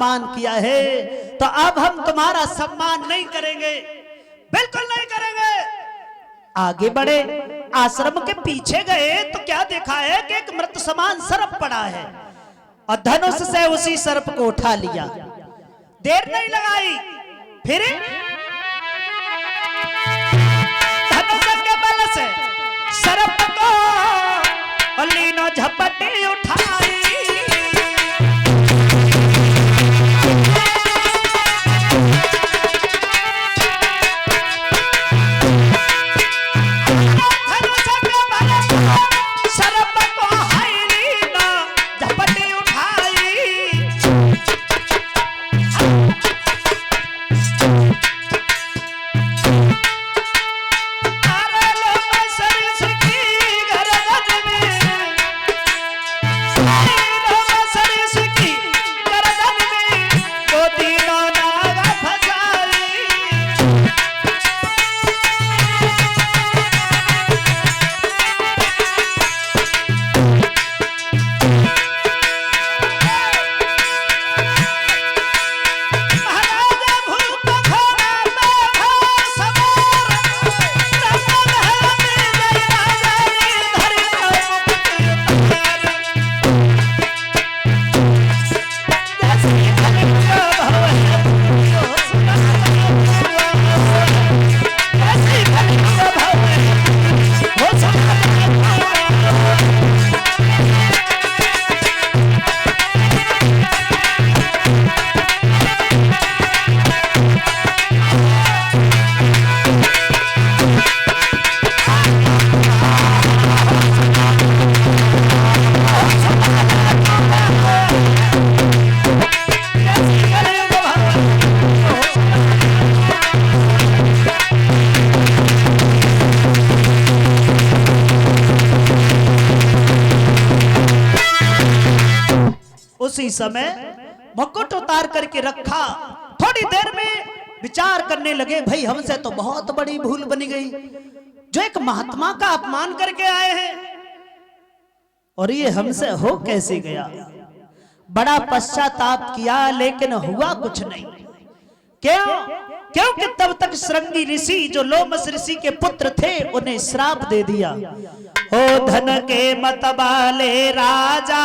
अपमान किया है तो अब हम तुम्हारा सम्मान नहीं करेंगे, बिल्कुल नहीं करेंगे। आगे बढ़े, आश्रम के पीछे गए तो क्या देखा है कि एक मृत समान सर्प पड़ा है और धनुष से उसी सर्प को उठा लिया। देर नहीं लगाई, फिर धनुष के बल से सर्प को लीनो झपटी उठाई। उसी समय मुकुट उतार करके रखा। थोड़ी देर में विचार करने लगे, भाई हमसे तो बहुत बड़ी भूल बनी गई, जो एक महात्मा का अपमान करके आए हैं और ये हमसे हो कैसे गया। बड़ा पश्चाताप किया लेकिन हुआ कुछ नहीं। क्यों? क्योंकि तब तक श्रृंगी ऋषि जो लोमस ऋषि के पुत्र थे उन्हें श्राप दे दिया। ओ धन के मतवाले राजा,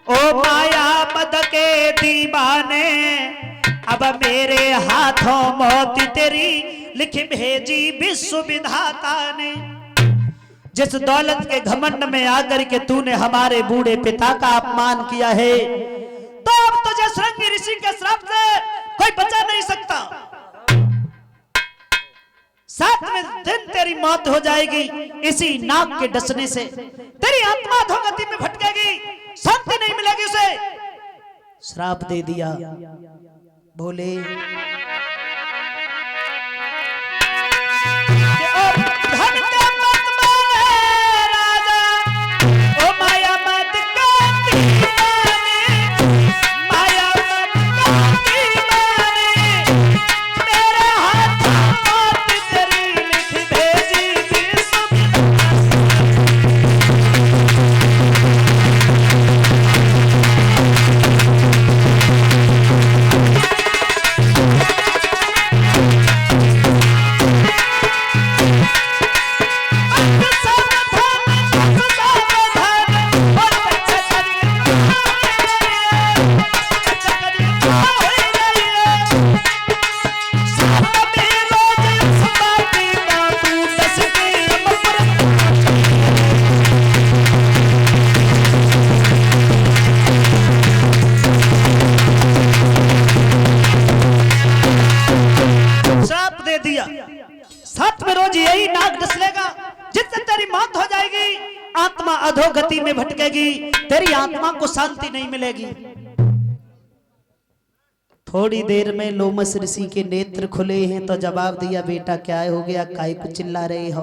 ओ माया मद के दीवाने, अब मेरे हाथों मौत तेरी लिख भेजी विश्व विधाता ने। जिस दौलत के घमंड में आकर के तूने हमारे बूढ़े पिता का अपमान किया है, तो अब तुझे श्रृंगी ऋषि के श्राप से कोई बचा नहीं सकता। 7वें दिन तेरी मौत हो जाएगी इसी नाग के डसने से। तेरी आत्मा अधोगति में भटकेगी, शांति नहीं मिलेगी उसे। श्राप दे दिया। बोले दिया। 7वें रोज यही नाग डस लेगा, जिससे तेरी मौत हो जाएगी, आत्मा अधोगति में भटकेगी, तेरी आत्मा को शांति नहीं मिलेगी। थोड़ी देर में लोमस ऋषि के नेत्र खुले हैं तो जवाब दिया, बेटा क्या हो गया, काहे को चिल्ला रहे हो?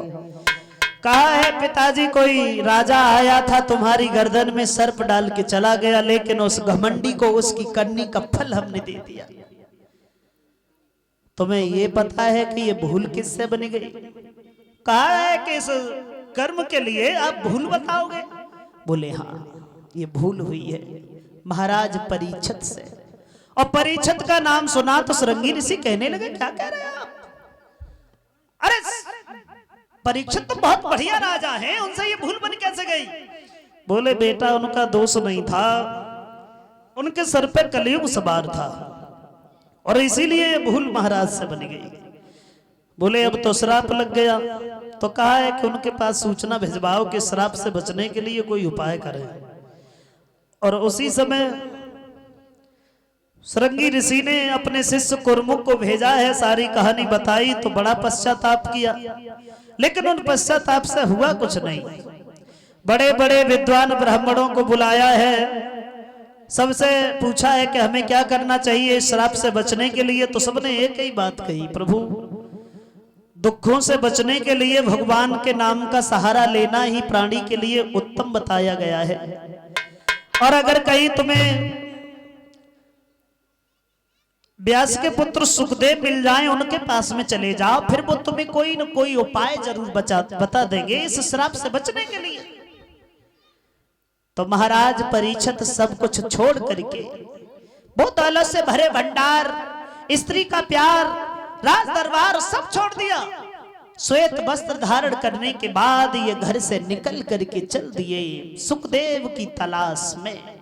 कहा है पिताजी कोई राजा आया था, तुम्हारी गर्दन में सर्प डाल के चला गया, लेकिन उस घमंडी को उसकी करनी का फल हमने दे दिया। तुम्हें ये पता है कि ये भूल किससे बनी गई? कहा है कि इस कर्म के लिए आप भूल बताओगे? बोले हाँ ये भूल हुई है, महाराज परीक्षित से। और परीक्षित का नाम सुना तो श्रृंगी ऋषि कहने लगे क्या कह रहे हैं आप? अरे परीक्षित तो बहुत बढ़िया राजा हैं, उनसे ये भूल बन कैसे गई? बोले बेटा उनका दोष नहीं था, उनके सर पे कलयुग सवार था और इसीलिए ये भूल महाराज से बन गई। बोले अब तो श्राप लग गया, तो कहा है कि उनके पास सूचना भिजवाओ कि श्राप से बचने के लिए कोई उपाय करें। और उसी समय श्रृंगी ऋषि ने अपने शिष्य कुरमुख को भेजा है, सारी कहानी बताई तो बड़ा पश्चाताप किया, लेकिन उन पश्चाताप से हुआ कुछ नहीं। बड़े बड़े विद्वान ब्राह्मणों को बुलाया है, सबसे पूछा है कि हमें क्या करना चाहिए श्राप से बचने के लिए, तो सबने एक ही बात कही, प्रभु दुखों से बचने के लिए भगवान के नाम का सहारा लेना ही प्राणी के लिए उत्तम बताया गया है। और अगर कहीं तुम्हें व्यास के पुत्र सुखदेव मिल जाएं, उनके पास में चले जाओ, फिर वो तुम्हें कोई न कोई उपाय जरूर बता देंगे इस श्राप से बचने के लिए। तो महाराज परीक्षित सब कुछ छोड़ करके, बहुत दौलत से भरे भंडार, स्त्री का प्यार, राज दरबार सब छोड़ दिया। श्वेत वस्त्र धारण करने के बाद ये घर से निकल करके चल दिए सुखदेव की तलाश में।